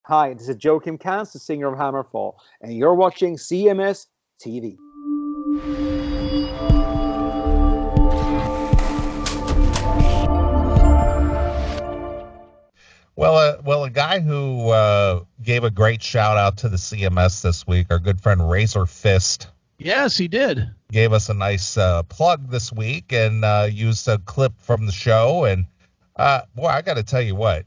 Hi, this is Joachim Kans, the singer of Hammerfall, and you're watching CMS TV. Well, a guy who gave a great shout out to the CMS this week, our good friend Razor Fist. Yes, he did. Gave us a nice plug this week and used a clip from the show. And boy, I got to tell you what.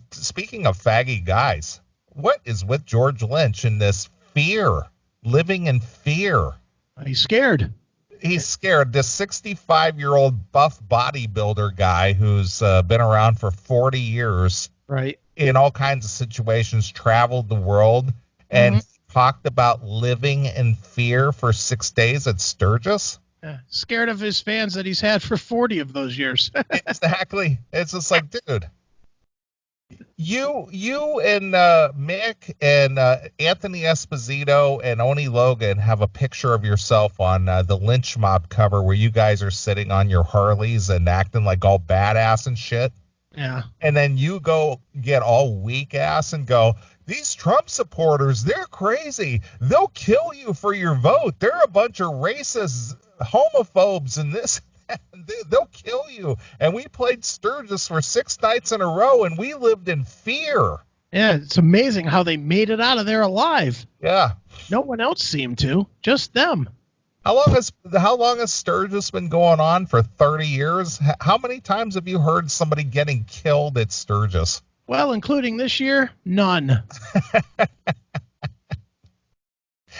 Speaking of faggy guys, what is with George Lynch and this fear, living in fear? He's scared. He's scared. This 65-year-old buff bodybuilder guy who's been around for 40 years, right, in all kinds of situations, traveled the world, and talked about living in fear for 6 days at Sturgis. Scared of his fans that he's had for 40 of those years. Exactly. It's just like, dude, you and Mick and Anthony Esposito and Oni Logan have a picture of yourself on the Lynch Mob cover where you guys are sitting on your Harleys and acting like all badass and shit. Yeah. And then you go get all weak ass and go, these Trump supporters, they're crazy. They'll kill you for your vote. They're a bunch of racist homophobes and this. They'll kill you. And we played Sturgis for 6 nights in a row, and we lived in fear. Yeah, it's amazing how they made it out of there alive. Yeah. No one else seemed to. Just them. How long has Sturgis been going on? For 30 years? How many times have you heard somebody getting killed at Sturgis? Well, including this year, none.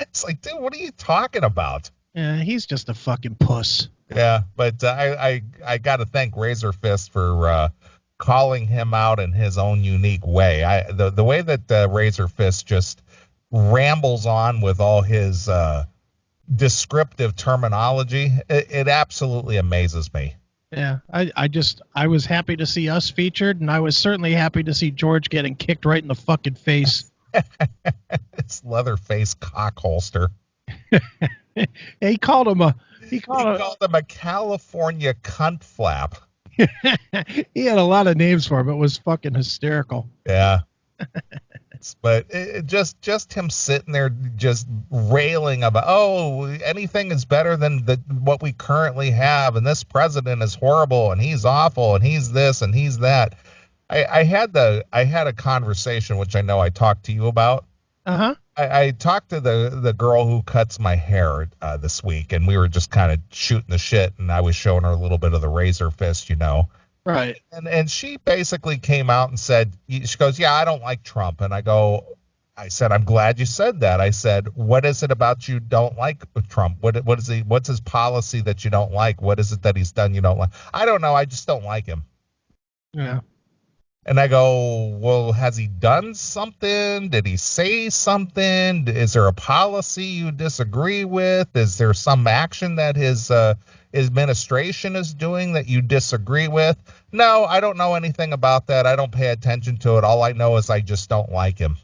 It's like, dude, what are you talking about? Yeah, he's just a fucking puss. Yeah, but I got to thank Razor Fist for calling him out in his own unique way. The way that Razor Fist just rambles on with all his descriptive terminology, it absolutely amazes me. Yeah, I was happy to see us featured, and I was certainly happy to see George getting kicked right in the fucking face. It's Leatherface cock holster. He called him a California cunt flap. He had a lot of names for him. It was fucking hysterical. Yeah. But just him sitting there just railing about, oh, anything is better than what we currently have, and this president is horrible, and he's awful, and he's this and he's that. I had a conversation, which I know I talked to you about. Uh-huh. I talked to the girl who cuts my hair this week, and we were just kind of shooting the shit, and I was showing her a little bit of the Razor Fist, you know. Right. And she basically came out and said, she goes, yeah, I don't like Trump. And I said, I'm glad you said that. I said, what is it about you don't like Trump? What's his policy that you don't like? What is it that he's done you don't like? I don't know. I just don't like him. Yeah. And I go, well, has he done something? Did he say something? Is there a policy you disagree with? Is there some action that his administration is doing that you disagree with? No, I don't know anything about that. I don't pay attention to it. All I know is I just don't like him.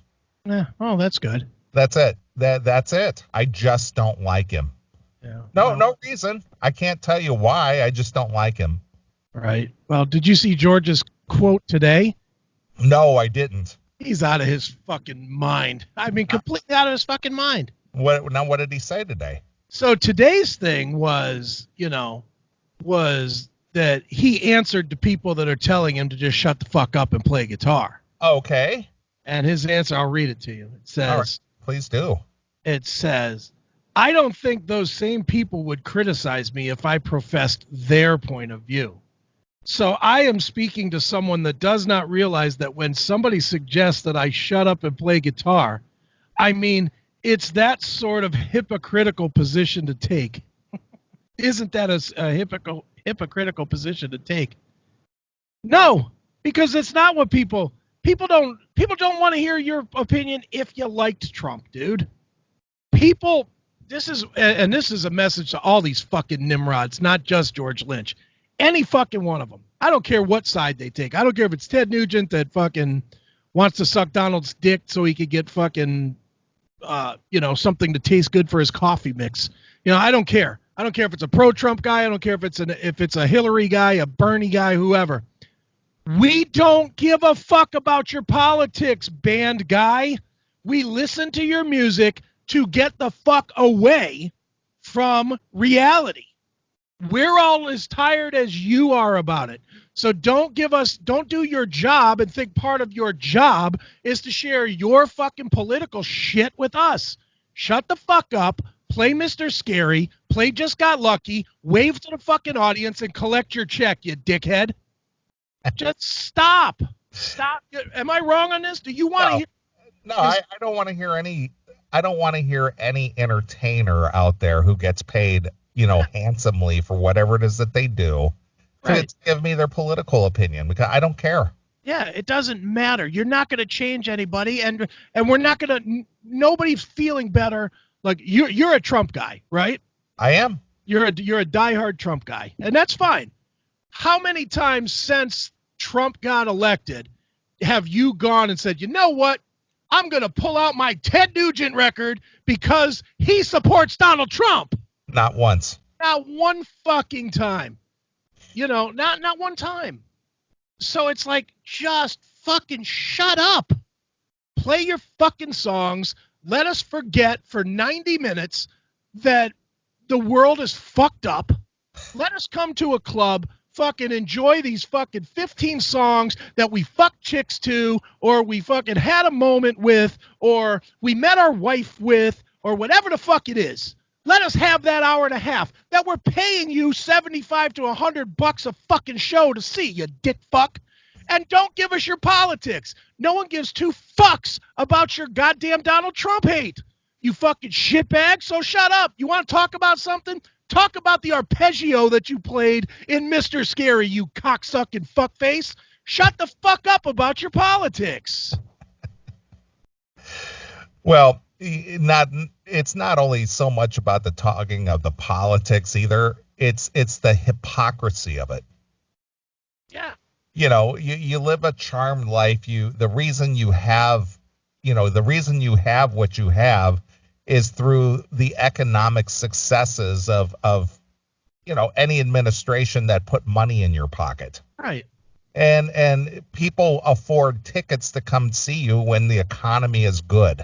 Yeah. Oh, that's good. That's it. That's it. I just don't like him. Yeah. No reason. I can't tell you why. I just don't like him. Right. Well, did you see George's quote today? No, I didn't. He's out of his fucking mind. I mean, completely out of his fucking mind. What did he say today? So today's thing was that he answered to people that are telling him to just shut the fuck up and play guitar. Okay. And his answer, I'll read it to you. It says, all right, please do. It says, I don't think those same people would criticize me if I professed their point of view. So I am speaking to someone that does not realize that when somebody suggests that I shut up and play guitar, I mean, it's that sort of hypocritical position to take. Isn't that a hypocritical position to take? No, because it's not what people don't want to hear your opinion if you liked Trump, dude. This is a message to all these fucking nimrods, not just George Lynch. Any fucking one of them. I don't care what side they take. I don't care if it's Ted Nugent that fucking wants to suck Donald's dick so he could get fucking, something to taste good for his coffee mix. I don't care. I don't care if it's a pro-Trump guy. I don't care if it's a Hillary guy, a Bernie guy, whoever. We don't give a fuck about your politics, band guy. We listen to your music to get the fuck away from reality. We're all as tired as you are about it. So don't do your job and think part of your job is to share your fucking political shit with us. Shut the fuck up, play Mr. Scary, play Just Got Lucky, wave to the fucking audience and collect your check, you dickhead. Just stop. Stop. Am I wrong on this? Do you want to hear? No, I don't want to hear any. I don't want to hear any entertainer out there who gets paid, handsomely for whatever it is that they do to give me their political opinion, because I don't care. Yeah, it doesn't matter. You're not going to change anybody, and we're not going to. Nobody's feeling better. Like you're a Trump guy, right? I am. You're a diehard Trump guy, and that's fine. How many times since Trump got elected have you gone and said, you know what? I'm going to pull out my Ted Nugent record because he supports Donald Trump. Not once. Not one fucking time. Not one time. So it's like, just fucking shut up. Play your fucking songs. Let us forget for 90 minutes that the world is fucked up. Let us come to a club, fucking enjoy these fucking 15 songs that we fucked chicks to, or we fucking had a moment with, or we met our wife with, or whatever the fuck it is. Let us have that hour and a half that we're paying you $75 to $100 a fucking show to see, you dick fuck. And don't give us your politics. No one gives two fucks about your goddamn Donald Trump hate. You fucking shitbag, so shut up. You want to talk about something? Talk about the arpeggio that you played in Mr. Scary, you cocksucking fuckface. Shut the fuck up about your politics. Well, it's not only so much about the talking of the politics either. It's the hypocrisy of it. Yeah. You live a charmed life. The reason you have what you have is through the economic successes of any administration that put money in your pocket. Right. And people afford tickets to come see you when the economy is good.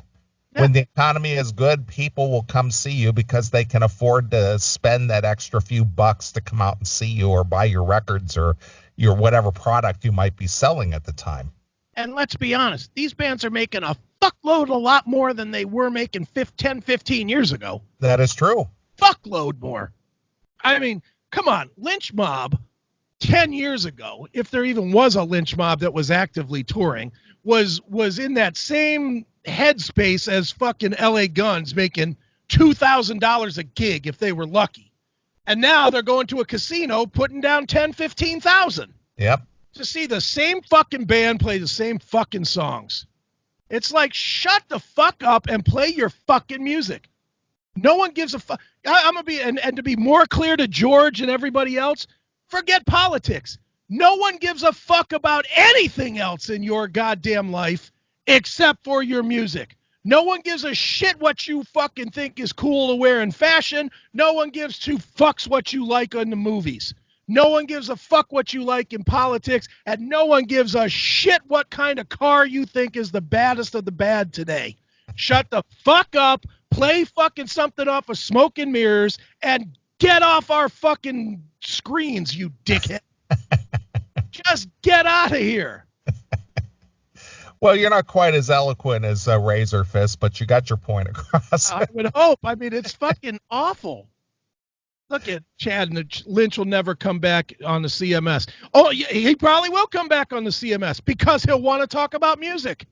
Yeah. When the economy is good, people will come see you because they can afford to spend that extra few bucks to come out and see you or buy your records or your whatever product you might be selling at the time. And let's be honest, these bands are making a fuckload a lot more than they were making 10, 15 years ago. That is true. Fuckload more. I mean, come on, Lynch Mob 10 years ago, if there even was a Lynch Mob that was actively touring, was in that same headspace as fucking LA Guns, making $2,000 a gig if they were lucky. And now they're going to a casino putting down 10, 15,000. Yep. To see the same fucking band play the same fucking songs. It's like, shut the fuck up and play your fucking music. No one gives a fuck. I'm going to be, and to be more clear to George and everybody else, forget politics. No one gives a fuck about anything else in your goddamn life except for your music. No one gives a shit what you fucking think is cool to wear in fashion. No one gives two fucks what you like in the movies. No one gives a fuck what you like in politics, and no one gives a shit what kind of car you think is the baddest of the bad today. Shut the fuck up, play fucking something off of Smoke and Mirrors, and get off our fucking screens, you dickhead. Just get out of here. Well, you're not quite as eloquent as Razor Fist, but you got your point across. I would hope. I mean, it's fucking awful. Look at Chad, and Lynch will never come back on the CMS. Oh, he probably will come back on the CMS because he'll want to talk about music.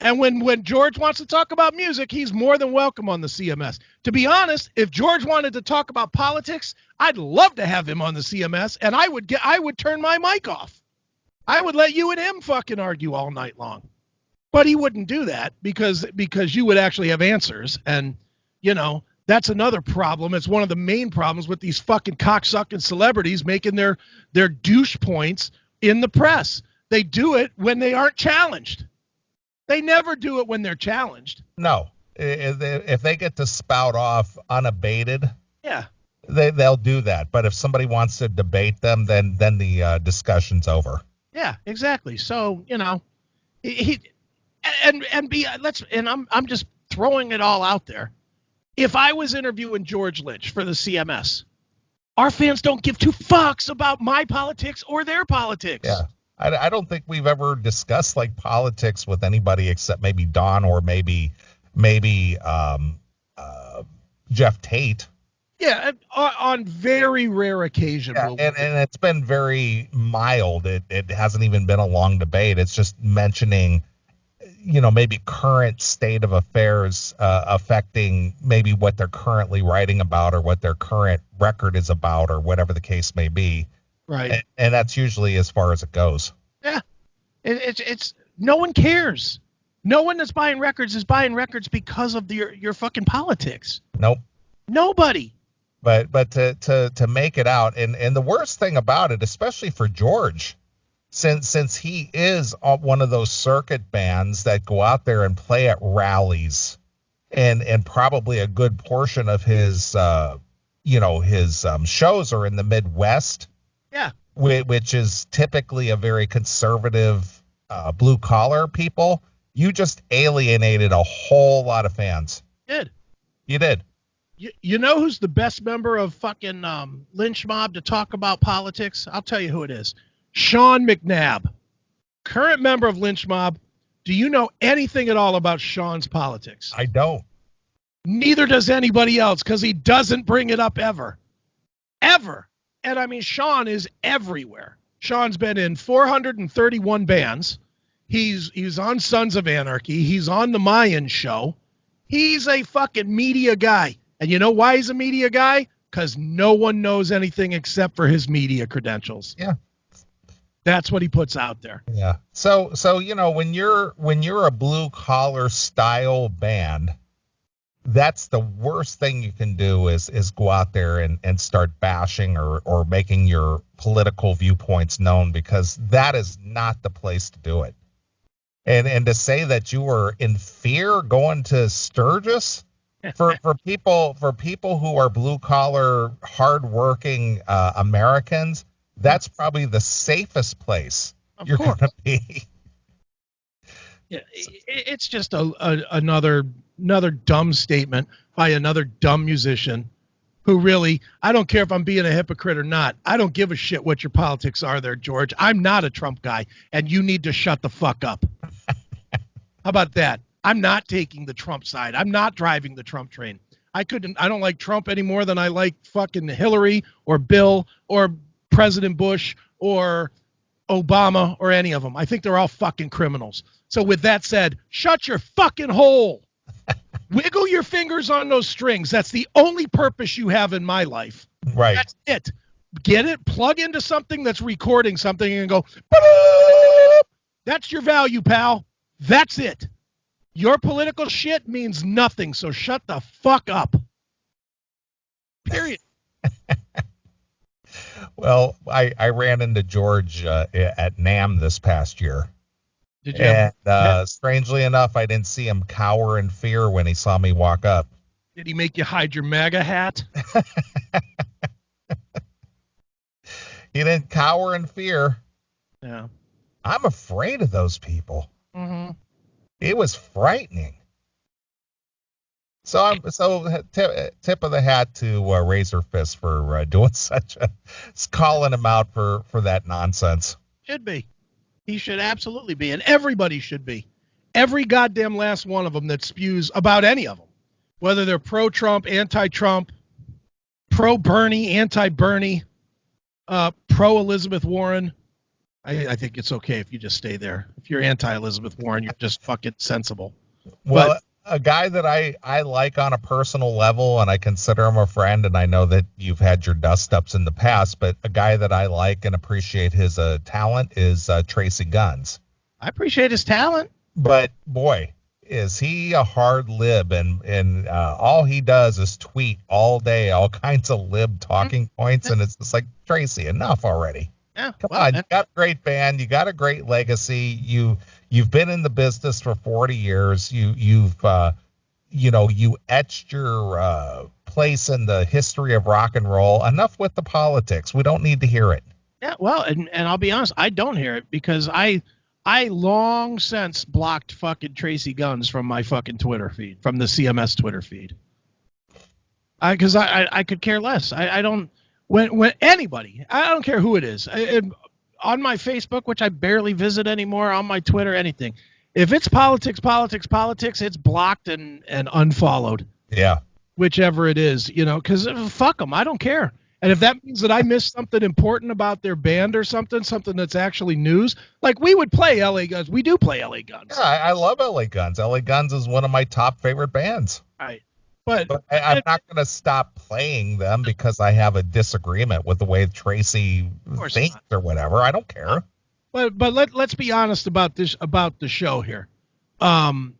And when George wants to talk about music, he's more than welcome on the CMS. To be honest, if George wanted to talk about politics, I'd love to have him on the CMS, and I would turn my mic off. I would let you and him fucking argue all night long. But he wouldn't do that because you would actually have answers, and that's another problem. It's one of the main problems with these fucking cocksucking celebrities making their douche points in the press. They do it when they aren't challenged. They never do it when they're challenged. No. If they get to spout off unabated, yeah, they'll do that. But if somebody wants to debate them, then the discussion's over. Yeah, exactly. So, I'm just throwing it all out there. If I was interviewing George Lynch for the CMS, our fans don't give two fucks about my politics or their politics. Yeah. I don't think we've ever discussed like politics with anybody except maybe Don or maybe Jeff Tate. Yeah, on very rare occasion. Yeah, and it's been very mild. It hasn't even been a long debate. It's just mentioning, maybe current state of affairs affecting maybe what they're currently writing about or what their current record is about or whatever the case may be. Right. And that's usually as far as it goes. Yeah. It's no one cares. No one that's buying records is buying records because of your fucking politics. Nope. Nobody. But to make it out, and the worst thing about it, especially for George, since he is one of those circuit bands that go out there and play at rallies, and probably a good portion of his shows are in the Midwest. Yeah. Which is typically a very conservative blue collar people. You just alienated a whole lot of fans. You did. You know who's the best member of fucking Lynch Mob to talk about politics? I'll tell you who it is. Sean McNabb, current member of Lynch Mob. Do you know anything at all about Sean's politics? I don't. Neither does anybody else because he doesn't bring it up ever. Ever. And I mean, Sean is everywhere. Sean's been in 431 bands. He's on Sons of Anarchy. He's on the Mayan show. He's a fucking media guy. And you know why he's a media guy? Because no one knows anything except for his media credentials. Yeah. That's what he puts out there. Yeah. So when you're a blue collar style band, that's the worst thing you can do is go out there and start bashing or making your political viewpoints known, because that is not the place to do it. And to say that you were in fear going to Sturgis for people who are blue collar, hardworking Americans, that's probably the safest place you're going to be. Yeah, it's just another dumb statement by another dumb musician who really, I don't care if I'm being a hypocrite or not. I don't give a shit what your politics are there, George. I'm not a Trump guy, and you need to shut the fuck up. How about that? I'm not taking the Trump side. I'm not driving the Trump train. I don't like Trump any more than I like fucking Hillary or Bill or President Bush or Obama or any of them. I think they're all fucking criminals. So with that said, shut your fucking hole. Wiggle your fingers on those strings. That's the only purpose you have in my life. Right. That's it. Get it, plug into something that's recording something and go, boop. That's your value, pal. That's it. Your political shit means nothing, so shut the fuck up. Period. Well, I ran into George at NAMM this past year. Did you? And strangely enough, I didn't see him cower in fear when he saw me walk up. Did he make you hide your MAGA hat? He didn't cower in fear. Yeah. I'm afraid of those people. Mm-hmm. It was frightening. So tip of the hat to Razor Fist for doing calling him out for that nonsense. Should be. He should absolutely be, and everybody should be. Every goddamn last one of them that spews about any of them, whether they're pro-Trump, anti-Trump, pro-Bernie, anti-Bernie, pro-Elizabeth Warren. I think it's okay if you just stay there. If you're anti-Elizabeth Warren, you're just fucking sensible. Well, a guy that I like on a personal level, and I consider him a friend, and I know that you've had your dust-ups in the past, but a guy that I like and appreciate his talent is Tracy Guns. I appreciate his talent. But, boy, is he a hard lib, and all he does is tweet all day, all kinds of lib talking points, and it's just like, Tracy, enough already. Yeah, Come on, you got a great band, you got a great legacy, you've been in the business for 40 years, you etched your place in the history of rock and roll. Enough with the politics. We don't need to hear it. Yeah, well, and I'll be honest, I don't hear it because I long since blocked fucking Tracy Guns from my fucking Twitter feed, from the CMS Twitter feed. Because I could care less. I don't, when anybody, I don't care who it is, on my Facebook, which I barely visit anymore, on my Twitter, anything. If it's politics, it's blocked and unfollowed. Yeah. Whichever it is, you know, because fuck them, I don't care. And if that means that I missed something important about their band or something that's actually news, like we would play LA Guns. We do play LA Guns. Yeah, I love LA Guns. LA Guns is one of my top favorite bands. Right. But I'm not going to stop playing them because I have a disagreement with the way Tracy thinks or whatever. I don't care. But let's be honest about this, about the show here. I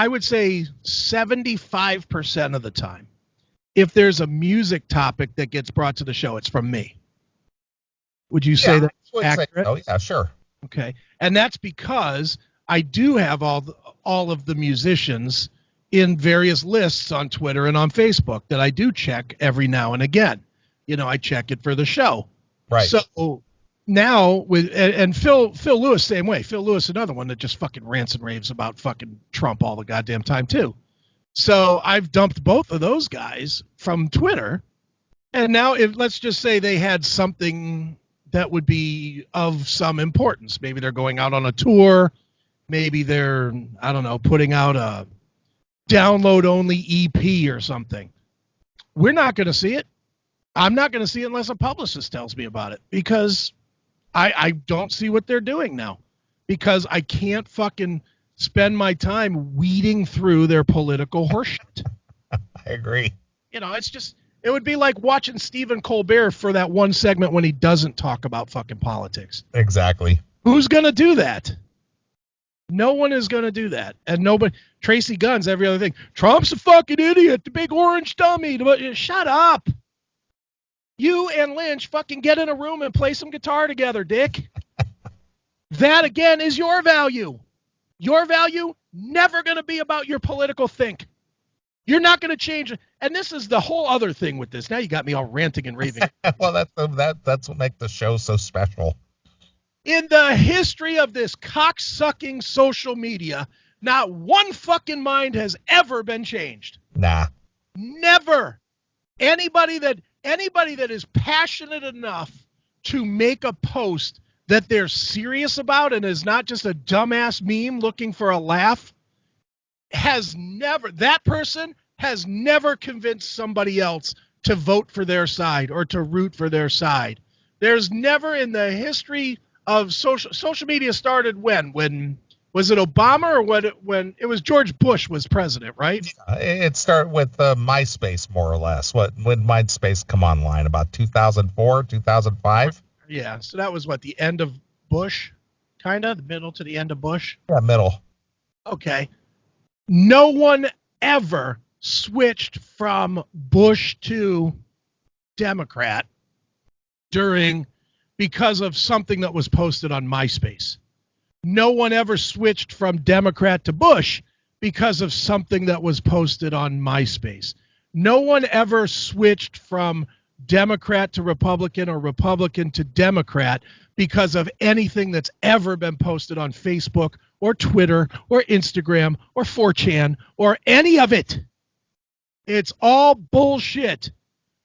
would say 75% of the time, if there's a music topic that gets brought to the show, it's from me. Would you say that's accurate? Oh, yeah, sure. Okay. And that's because I do have all of the musicians in various lists on Twitter and on Facebook that I do check every now and again. You know, I check it for the show. Right. So now and Phil Lewis, same way. Phil Lewis, another one that just fucking rants and raves about fucking Trump all the goddamn time too. So I've dumped both of those guys from Twitter. And now let's just say they had something that would be of some importance. Maybe they're going out on a tour. Maybe they're, I don't know, putting out a download only EP or something. We're not going to see it. I'm not going to see it unless a publicist tells me about it, because I don't see what they're doing now, because I can't fucking spend my time weeding through their political horseshit. I agree. You know, it's just, it would be like watching Stephen Colbert for that one segment when he doesn't talk about fucking politics. Exactly. Who's going to do that? No one is going to do that. And nobody, Tracy Guns, every other thing. Trump's a fucking idiot, the big orange dummy. Shut up. You and Lynch fucking get in a room and play some guitar together, Dick. That, again, is your value. Your value, never going to be about your political think. You're not going to change it. And this is the whole other thing with this. Now you got me all ranting and raving. Well, that's what makes the show so special. In the history of this cocksucking social media, not one fucking mind has ever been changed. Nah. Never. Anybody that is passionate enough to make a post that they're serious about and is not just a dumbass meme looking for a laugh that person has never convinced somebody else to vote for their side or to root for their side. There's never in the history of social media started when was it Obama or when it was George Bush was president, right? It started with MySpace, more or less. When MySpace come online, about 2004, 2005? Yeah, so that was the end of Bush, kind of, the middle to the end of Bush? Yeah, middle. Okay. No one ever switched from Bush to Democrat because of something that was posted on MySpace. No one ever switched from Democrat to Bush because of something that was posted on MySpace. No one ever switched from Democrat to Republican or Republican to Democrat because of anything that's ever been posted on Facebook or Twitter or Instagram or 4chan or any of it. It's all bullshit.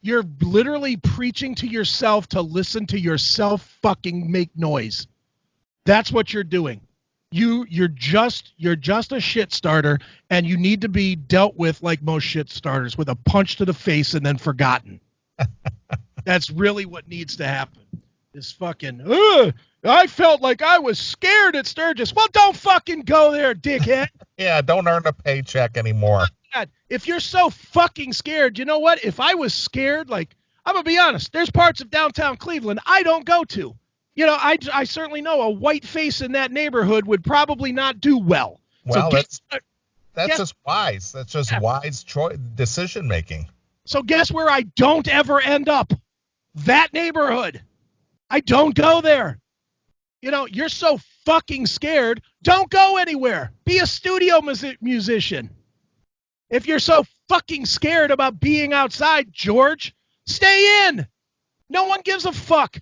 You're literally preaching to yourself to listen to yourself fucking make noise. That's what you're doing. You're just a shit starter, and you need to be dealt with like most shit starters, with a punch to the face and then forgotten. That's really what needs to happen. This fucking, I felt like I was scared at Sturgis. Well, don't fucking go there, dickhead. Yeah, don't earn a paycheck anymore. If you're so fucking scared, you know what? If I was scared, like, I'm going to be honest, there's parts of downtown Cleveland I don't go to. You know, I certainly know a white face in that neighborhood would probably not do well. Well, that's just wise. That's just wise decision making. So guess where I don't ever end up? That neighborhood. I don't go there. You know, you're so fucking scared. Don't go anywhere. Be a studio musician. If you're so fucking scared about being outside, George, stay in. No one gives a fuck.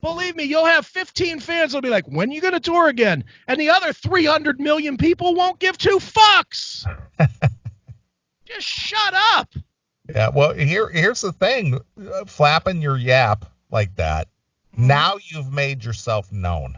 Believe me, you'll have 15 fans that'll be like, when are you going to tour again? And the other 300 million people won't give two fucks. Just shut up. Yeah, well, here's the thing. Flapping your yap like that, now you've made yourself known.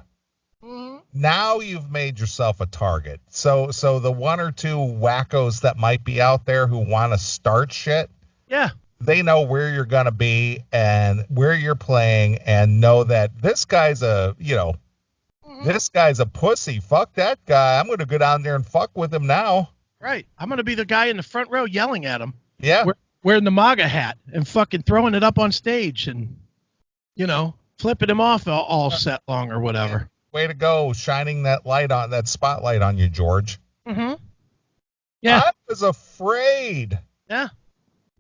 Now you've made yourself a target. So the one or two wackos that might be out there who want to start shit, yeah, they know where you're going to be and where you're playing and know that this guy's this guy's a pussy. Fuck that guy. I'm going to go down there and fuck with him now. Right. I'm going to be the guy in the front row yelling at him. Yeah. Wearing the MAGA hat and fucking throwing it up on stage and, flipping him off all set long or whatever. Way to go. Shining that spotlight on you, George. Mm-hmm. Yeah. I was afraid. Yeah.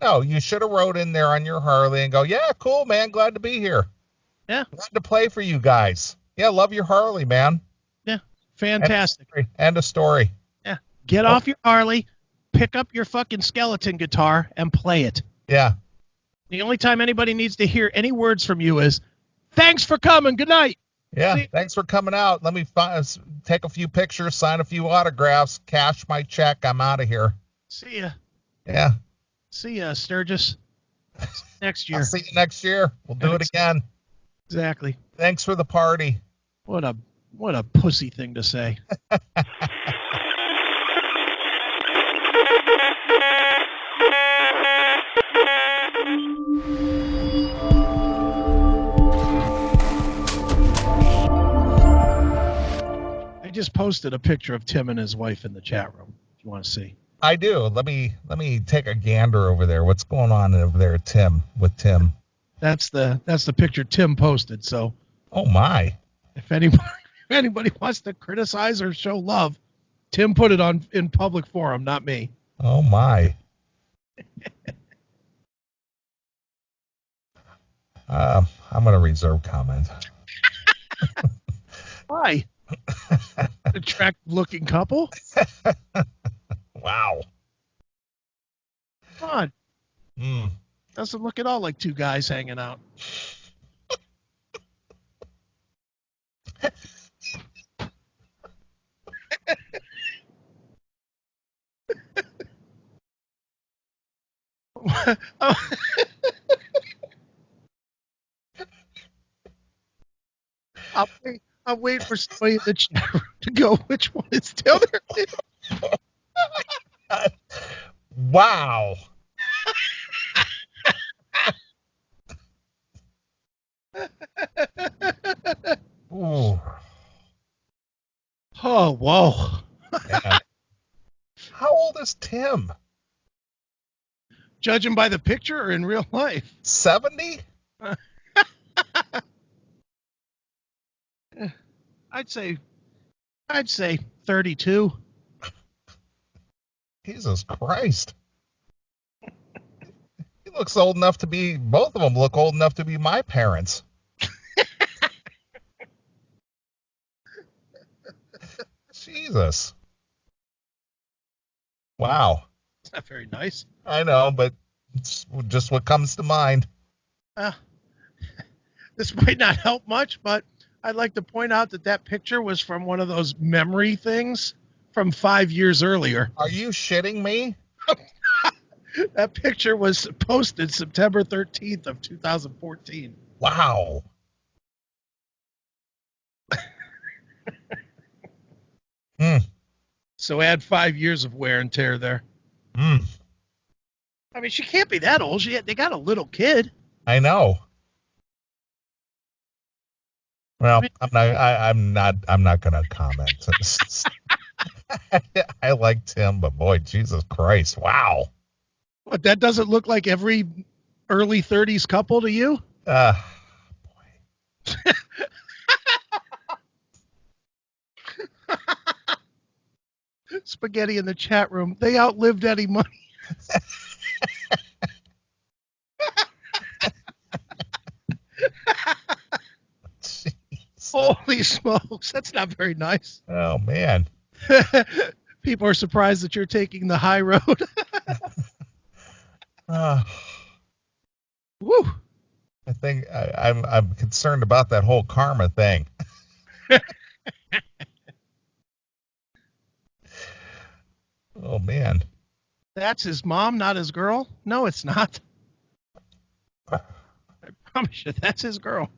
No, you should have rode in there on your Harley and go, yeah, cool, man. Glad to be here. Yeah. Glad to play for you guys. Yeah, love your Harley, man. Yeah. Fantastic. End of story. Yeah. Get off your Harley, pick up your fucking skeleton guitar, and play it. Yeah. The only time anybody needs to hear any words from you is, thanks for coming. Good night. Yeah, thanks for coming out. Let me take a few pictures, sign a few autographs, cash my check. I'm out of here. See ya. Yeah. See ya, Sturgis. Next year. I'll see you next year. We'll do it again. Exactly. Thanks for the party. What a pussy thing to say. I just posted a picture of Tim and his wife in the chat room, if you want to see. I do. Let me take a gander over there. What's going on over there, Tim? With Tim? That's the picture Tim posted. So, oh my! If anybody wants to criticize or show love, Tim put it on in public forum, not me. Oh my! I'm gonna reserve comment. Why? Attractive looking couple. Wow. Come on. Doesn't look at all like two guys hanging out. I'll wait for somebody in the chat room to go, which one is the other? Wow. Ooh. Oh, whoa. Man. How old is Tim? Judging by the picture or in real life? 70? I'd say 32. Jesus Christ. He looks old enough to be, both of them look old enough to be my parents. Jesus. Wow. It's not very nice. I know, but it's just what comes to mind. This might not help much, but I'd like to point out that picture was from one of those memory things from 5 years earlier. Are you shitting me? That picture was posted September 13th of 2014. Wow. So add 5 years of wear and tear there. I mean, she can't be that old. They got a little kid. I know. Well, I'm not going to comment. I like Tim, but boy, Jesus Christ, wow. What, that doesn't look like every early 30s couple to you? Boy. Spaghetti in the chat room. They outlived Eddie Money. Holy smokes, that's not very nice. Oh, man. People are surprised that you're taking the high road. Woo. I think I'm concerned about that whole karma thing. Oh man. That's his mom, not his girl? No, it's not. I promise you, that's his girl.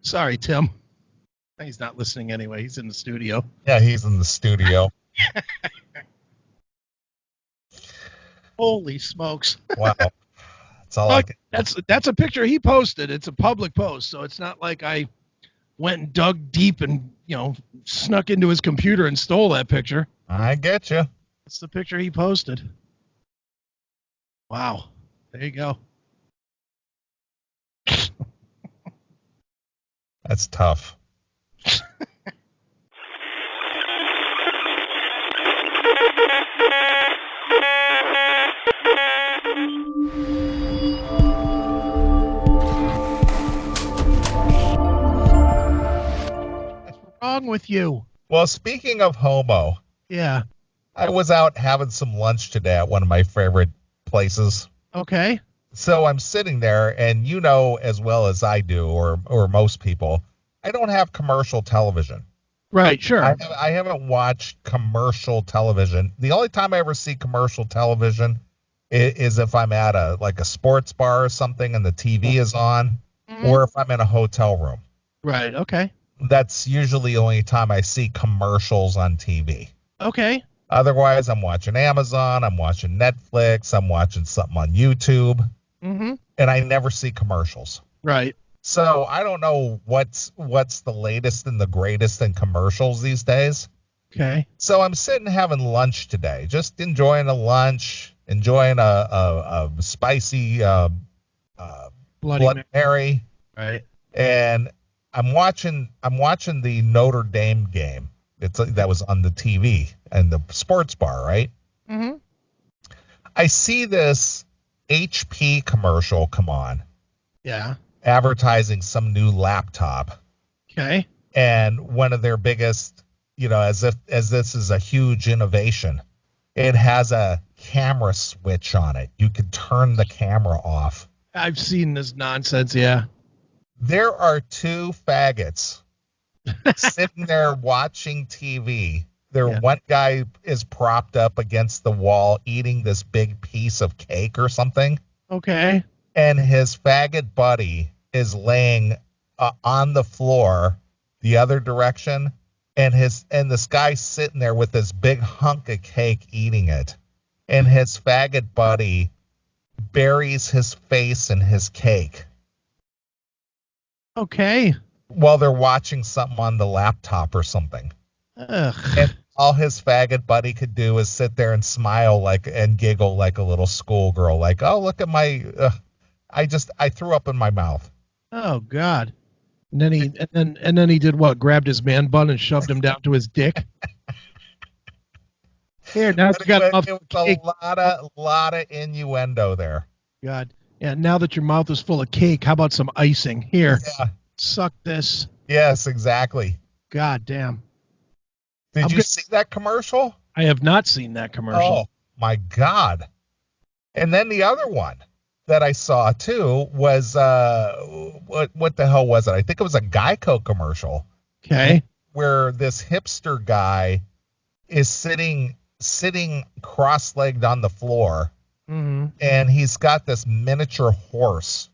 Sorry, Tim. He's not listening anyway. He's in the studio. Yeah, he's in the studio. Holy smokes. Wow. That's all I can. That's a picture he posted. It's a public post, so it's not like I went and dug deep and, snuck into his computer and stole that picture. I get you. It's the picture he posted. Wow. There you go. That's tough. What's wrong with you? Well, speaking of homo, Yeah. I was out having some lunch today at one of my favorite places. Okay. So I'm sitting there, and as well as I do, or most people, I don't have commercial television. Right, sure. I haven't watched commercial television. The only time I ever see commercial television is if I'm at a sports bar or something and the TV is on, or if I'm in a hotel room. Right, okay. That's usually the only time I see commercials on TV. Okay. Otherwise, I'm watching Amazon, I'm watching Netflix, I'm watching something on YouTube, and I never see commercials. Right. So I don't know what's the latest and the greatest in commercials these days. Okay. So I'm sitting having lunch today, just enjoying a lunch, enjoying a spicy Bloody Mary. Right. And I'm watching the Notre Dame game. That was on the TV and the sports bar, right? Mm-hmm. I see this HP commercial come on. Yeah. Advertising some new laptop. Okay. And one of their biggest, as this is a huge innovation, it has a camera switch on it. You can turn the camera off. I've seen this nonsense, yeah. There are two faggots sitting there watching TV. One guy is propped up against the wall eating this big piece of cake or something. Okay. And his faggot buddy is laying on the floor the other direction, and this guy's sitting there with this big hunk of cake eating it, and his faggot buddy buries his face in his cake. Okay. While they're watching something on the laptop or something. Ugh. And all his faggot buddy could do is sit there and smile and giggle like a little schoolgirl, like, oh, look at my, I threw up in my mouth. Oh God. And then he did what? Grabbed his man bun and shoved him down to his dick. Here, now you got it was a lot of innuendo there. God. Yeah, now that your mouth is full of cake, how about some icing? Here. Yeah. Suck this. Yes, exactly. God damn. Did you see that commercial? I have not seen that commercial. Oh, my God. And then the other one that I saw, too, was, what the hell was it? I think it was a Geico commercial. Okay. Where this hipster guy is sitting cross-legged on the floor, and he's got this miniature horse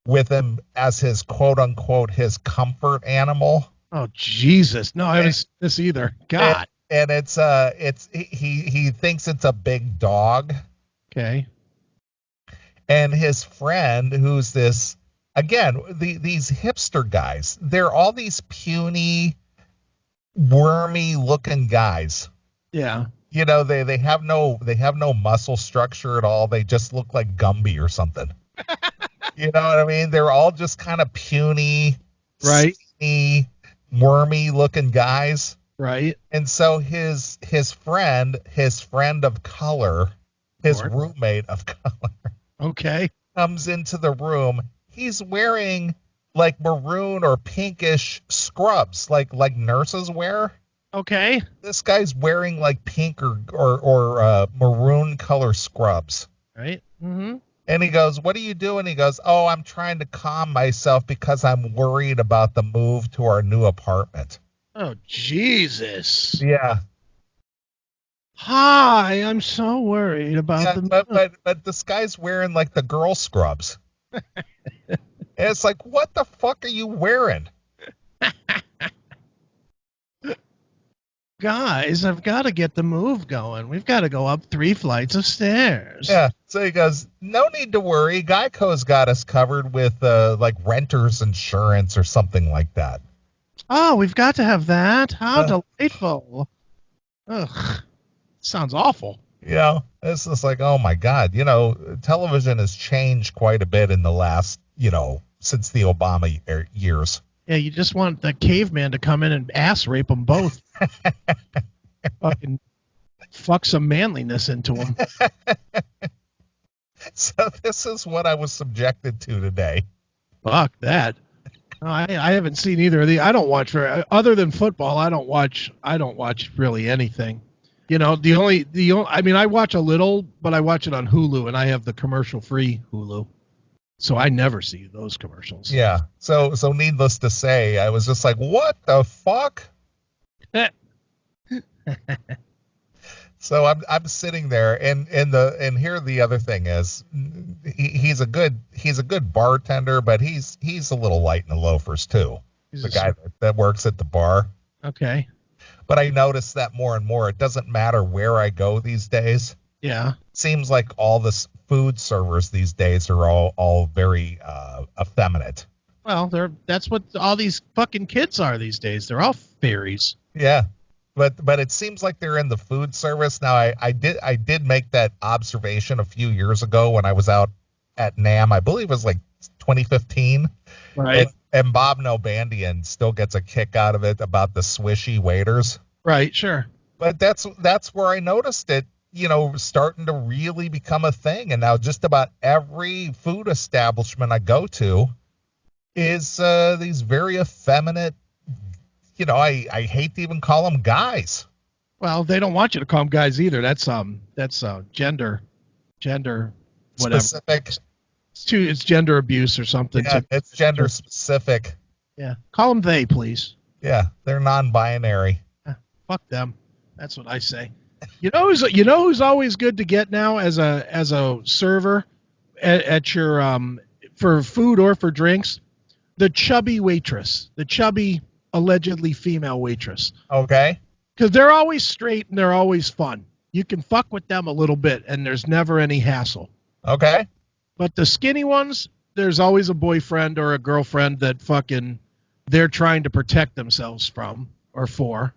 with him as his quote-unquote his comfort animal. Oh Jesus! No, I haven't seen this either. God. And he thinks it's a big dog. Okay. And his friend, who's this, again, these hipster guys, they're all these puny, wormy looking guys. Yeah. They have no muscle structure at all. They just look like Gumby or something. You know what I mean? They're all just kind of puny, right, skinny, wormy looking guys. Right. And so his friend of color, his roommate of color, okay, comes into the room. He's wearing like maroon or pinkish scrubs, like nurses wear. Okay. This guy's wearing like pink or maroon color scrubs. Right. Mm-hmm. And he goes, what are you doing? He goes, oh, I'm trying to calm myself because I'm worried about the move to our new apartment. Oh, Jesus. Yeah. Hi, I'm so worried about Yeah, but this guy's wearing like the girl scrubs. And it's like, what the fuck are you wearing? Guys, I've got to get the move going. We've got to go up 3 flights of stairs. Yeah. So he goes, no need to worry. Geico's got us covered with like renter's insurance or something like that. Oh, we've got to have that. How delightful. Ugh. Sounds awful. You know, it's just like, oh my God, you know, television has changed quite a bit in the last, you know, since the Obama years. Yeah, you just want the caveman to come in and ass rape them both. Fucking fuck some manliness into them. So this is what I was subjected to today. Fuck that. No, I haven't seen either of these. I don't watch other than football. I don't watch really anything. You know, the only I mean, I watch a little, but I watch it on Hulu, and I have the commercial-free Hulu. So I never see those commercials. Yeah. So needless to say, I was just like, what the fuck? So I'm sitting there, and here the other thing is, he's a good bartender, but he's a little light in the loafers too. The guy that works at the bar. Okay. But I notice that more and more. It doesn't matter where I go these days. Yeah. Seems like all the food servers these days are all very effeminate. Well, that's what all these fucking kids are these days. They're all fairies. Yeah. But it seems like they're in the food service. Now I did make that observation a few years ago when I was out at NAMM. I believe it was like 2015. Right. And Bob Nobandian still gets a kick out of it about the swishy waiters. Right, sure. But that's where I noticed it, you know, starting to really become a thing. And now just about every food establishment I go to is these very effeminate, you know, I hate to even call them guys. Well, they don't want you to call them guys either. That's gender whatever. Specific. It's gender abuse or something. Yeah, it's gender specific. Yeah. Call them they, please. Yeah, they're non-binary. Fuck them. That's what I say. You know who's always good to get now as a server at your for food or for drinks? The chubby waitress. The chubby allegedly female waitress. Okay. Because they're always straight and they're always fun. You can fuck with them a little bit and there's never any hassle. Okay. But the skinny ones, there's always a boyfriend or a girlfriend that fucking they're trying to protect themselves from or for.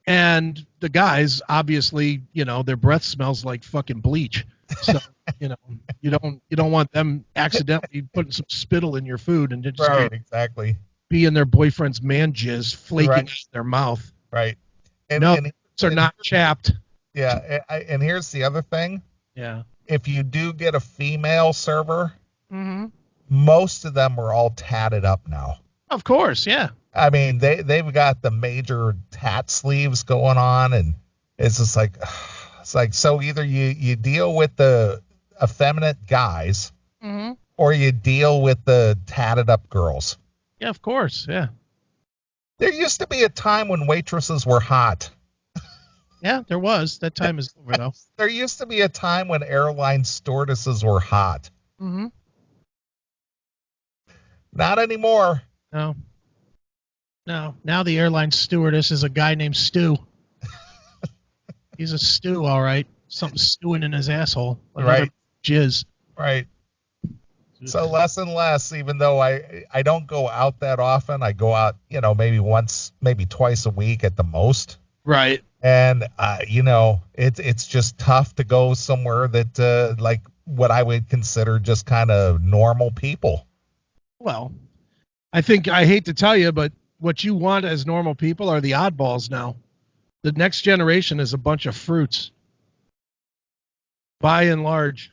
And the guys, obviously, you know, their breath smells like fucking bleach. So, you know, you don't want them accidentally putting some spittle in your food and just right, exactly. be in their boyfriend's man jizz flaking out their mouth. Right. And they're not chapped. Yeah. And here's the other thing. Yeah. If you do get a female server, Mm-hmm. most of them are all tatted up now. Of course, yeah. I mean, they've got the major tat sleeves going on, and it's just like, so either you deal with the effeminate guys, Mm-hmm. or you deal with the tatted up girls. Yeah, of course, yeah. There used to be a time when waitresses were hot. Yeah, there was. That time is over, though. There used to be a time when airline stewardesses were hot. Mm-hmm. Not anymore. No. Now the airline stewardess is a guy named Stu. He's a stew, all right. Something stewing in his asshole. Right. Jizz. Right. So less and less, even though I don't go out that often. I go out, you know, maybe once, maybe twice a week at the most. Right. And, you know, it's just tough to go somewhere that, like, what I would consider just kind of normal people. Well, I hate to tell you, but what you want as normal people are the oddballs now. The next generation is a bunch of fruits. By and large,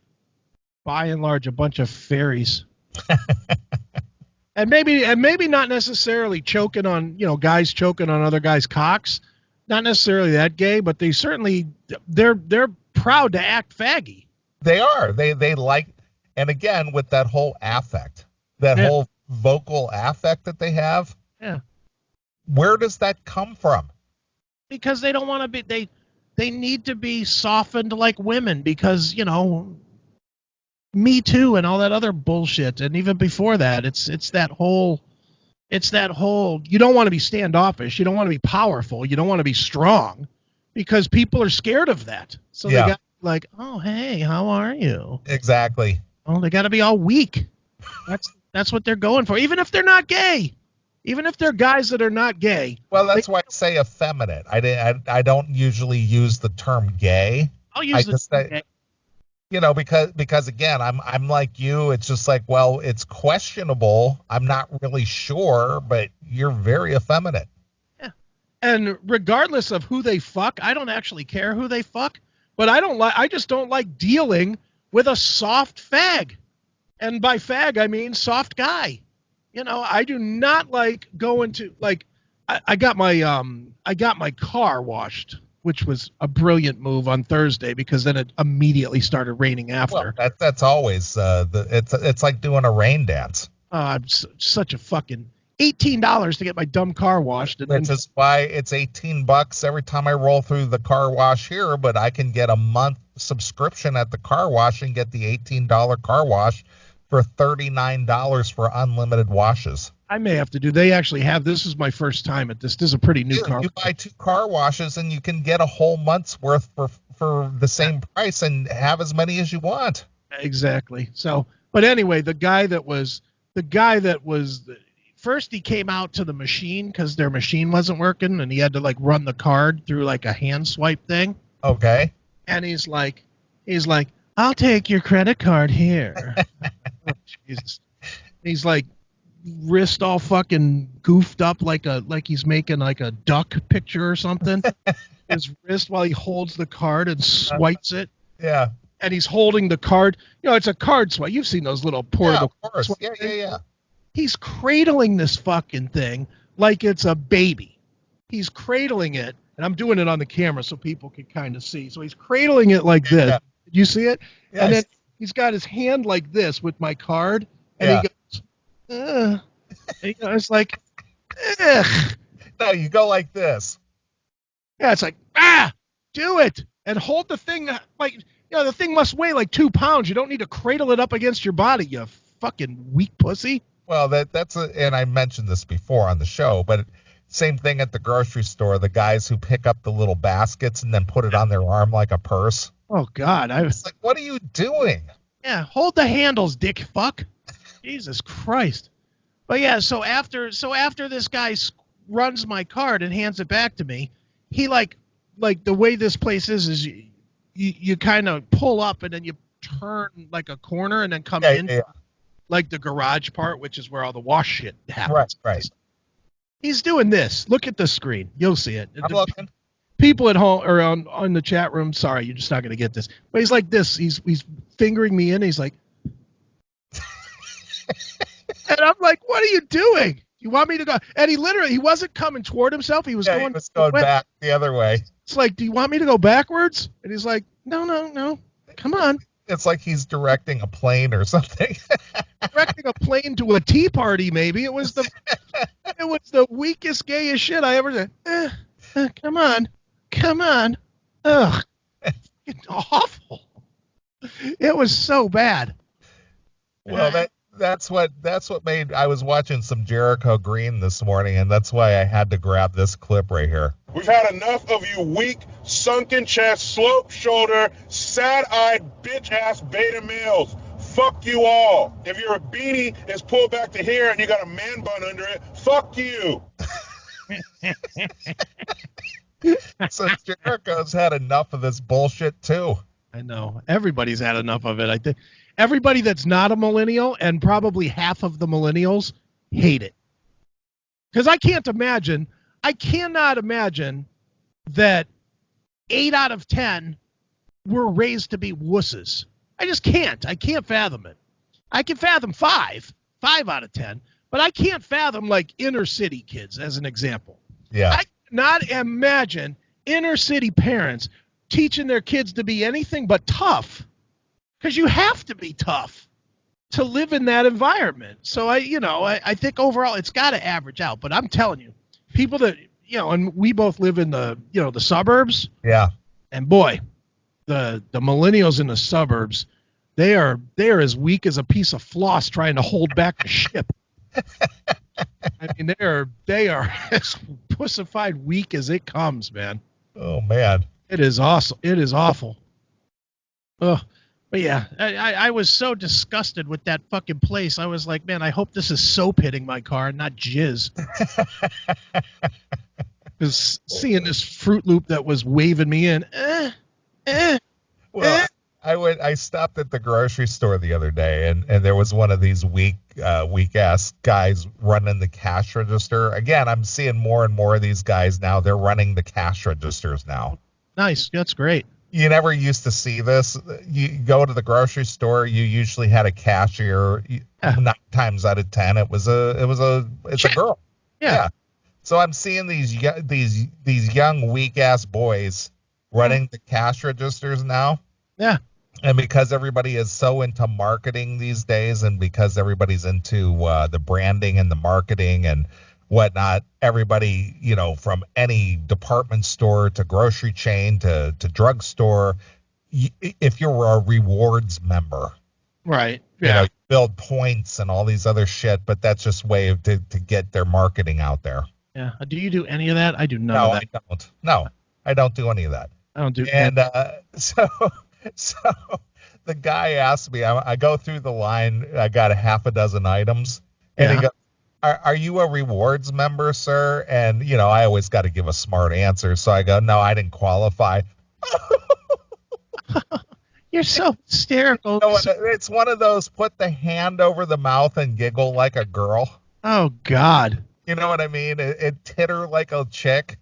a bunch of fairies. and maybe not necessarily choking on, you know, guys choking on other guys' cocks. Not necessarily that gay, but they're proud to act faggy. They are. They like, And again, with that whole affect, that whole vocal affect that they have, where does that come from? Because they don't want to be, they need to be softened like women because, you know, Me Too and all that other bullshit. And even before that, it's that whole, you don't want to be standoffish. You don't want to be powerful. You don't want to be strong because people are scared of that. So they got like, oh, hey, how are you? Exactly. Oh, they got to be all weak. That's what they're going for. Even if they're not gay, even if they're guys that are not gay. Well, that's why I say effeminate. I don't usually use the term gay. I'll use the term gay. You know, because again, I'm like you. It's just like, well, it's questionable. I'm not really sure, but you're very effeminate. Yeah. And regardless of who they fuck, I don't actually care who they fuck, but I just don't like dealing with a soft fag. And by fag, I mean soft guy. You know, I do not like going to, like, I got my car washed, which was a brilliant move on Thursday because then it immediately started raining after. Well, that's always it's like doing a rain dance. I'm such a fucking $18 to get my dumb car washed. And which is why it's $18 every time I roll through the car wash here, but I can get a month subscription at the car wash and get the $18 car wash for $39 for unlimited washes. I may have to do. They actually have. This is my first time at this. This is a pretty new car. You buy 2 car washes and you can get a whole month's worth for the same price and have as many as you want. Exactly. So, but anyway, the guy that was first, he came out to the machine because their machine wasn't working and he had to like run the card through like a hand swipe thing. Okay. And he's like, I'll take your credit card here. Oh, Jesus. He's like wrist all fucking goofed up like he's making like a duck picture or something. His wrist while he holds the card and swipes it. Yeah. And he's holding the card. You know, it's a card swipe. You've seen those little portable. Yeah, of course. Yeah. He's cradling this fucking thing like it's a baby. He's cradling it, and I'm doing it on the camera so people can kind of see. So he's cradling it like this. Yeah. Did you see it? Yes. And then he's got his hand like this with my card, and he goes, ugh. And it's like, ugh. No, you go like this. Yeah, it's like, do it. And hold the thing like, you know, the thing must weigh like 2 pounds. You don't need to cradle it up against your body, you fucking weak pussy. Well, and I mentioned this before on the show, but same thing at the grocery store. The guys who pick up the little baskets and then put it on their arm like a purse. Oh God, It's like, what are you doing? Yeah, hold the handles, dick fuck. Jesus Christ. But yeah, so after this guy runs my card and hands it back to me, he like the way this place is you kind of pull up and then you turn like a corner and then come in. Like the garage part, which is where all the wash shit happens. Right. He's doing this. Look at the screen. You'll see it. I'm looking. People at home or on the chat room, sorry, you're just not going to get this. But he's like this. He's fingering me in. He's like, and I'm like, what are you doing? You want me to go? And he wasn't coming toward himself. He was going back the other way. It's like, do you want me to go backwards? And he's like, no. Come on. It's like he's directing a plane or something. Directing a plane to a tea party, maybe. It was the weakest, gayest shit I ever said. Come on. Ugh. It's awful. It was so bad. Well, that's what made. I was watching some Jericho Green this morning, and that's why I had to grab this clip right here. We've had enough of you weak, sunken chest, slope shoulder, sad-eyed, bitch-ass beta males. Fuck you all. If your beanie is pulled back to here and you got a man bun under it, fuck you. So Jericho's had enough of this bullshit too. I know. Everybody's had enough of it. I think everybody that's not a millennial and probably half of the millennials hate it. Because I cannot imagine that 8 out of 10 were raised to be wusses. I just can't. I can't fathom it. I can fathom 5 out of 10, but I can't fathom like inner city kids as an example. Yeah. I cannot imagine inner city parents teaching their kids to be anything but tough, because you have to be tough. to live in that environment. So I think overall it's got to average out. But I'm telling you, people that, and we both live in the suburbs. Yeah. And boy, the millennials in the suburbs, they are as weak as a piece of floss trying to hold back a ship. I mean, they are as pussified weak as it comes, man. Oh man, it is awesome. It is awful. Oh, but yeah, I was so disgusted with that fucking place. I was like, man, I hope this is soap hitting my car, not jizz. Because seeing this Fruit Loop that was waving me in, well, I stopped at the grocery store the other day, and there was one of these weak ass guys running the cash register. Again, I'm seeing more and more of these guys now. They're running the cash registers now. Nice, that's great. You never used to see this. You go to the grocery store, you usually had a cashier. 9 times out of 10, it's a girl. Yeah. So I'm seeing these young weak ass boys running the cash registers now. Yeah. And because everybody is so into marketing these days, and because everybody's into the branding and the marketing and whatnot, everybody, from any department store to grocery chain to drugstore, if you're a rewards member, right? Yeah, you build points and all these other shit, but that's just way to get their marketing out there. Yeah. Do you do any of that? I do none of that. I don't. No, I don't do any of that. I don't do. And so the guy asked me, I go through the line, I got a half a dozen items, and he goes, are you a rewards member, sir? And, I always got to give a smart answer. So I go, no, I didn't qualify. You're so hysterical. It's one of those put the hand over the mouth and giggle like a girl. Oh, God. You know what I mean? It titter like a chick.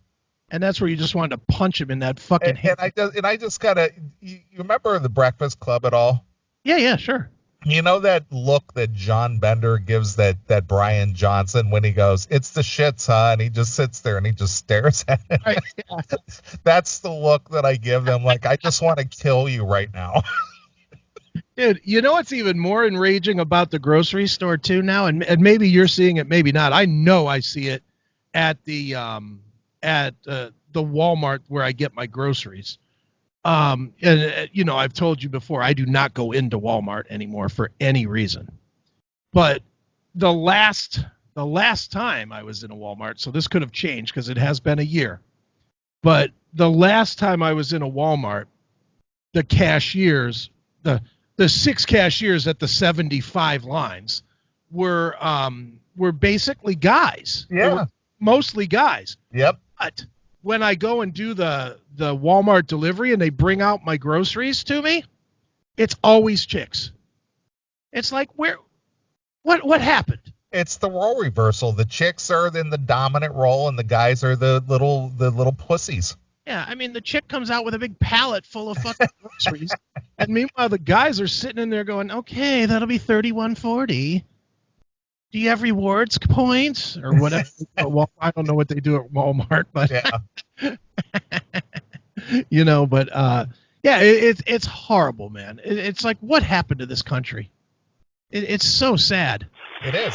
And that's where you just wanted to punch him in that fucking hand. And I just gotta. You remember the Breakfast Club at all? Yeah, sure. You know that look that John Bender gives that Brian Johnson when he goes, "It's the shits, huh?" And he just sits there and he just stares at him. Right, yeah. That's the look that I give them. Like, I just want to kill you right now. Dude, you know what's even more enraging about the grocery store too now, and maybe you're seeing it, maybe not. I know I see it at the Walmart where I get my groceries. And I've told you before, I do not go into Walmart anymore for any reason. But the last time I was in a Walmart, so this could have changed because it has been a year. But the last time I was in a Walmart, the cashiers, the 6 cashiers at the 75 lines were basically guys. Yeah. Mostly guys. Yep. But when I go and do the Walmart delivery and they bring out my groceries to me, it's always chicks. It's like, what happened? It's the role reversal. The chicks are in the dominant role and the guys are the little pussies. Yeah, I mean, the chick comes out with a big pallet full of fucking groceries, and meanwhile the guys are sitting in there going, "Okay, that'll be $31.40. Do you have rewards points or whatever?" Well, I don't know what they do at Walmart, but yeah. It's horrible, man. It's like, what happened to this country? It's so sad. It is.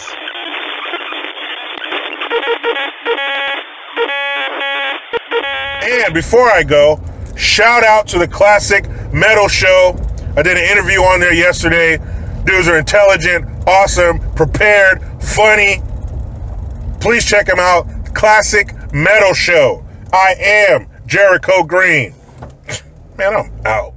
And before I go, shout out to the Classic Metal Show. I did an interview on there yesterday. Dudes are intelligent, awesome, prepared, funny. Please check them out. Classic Metal Show. I am Jericho Green. Man, I'm out.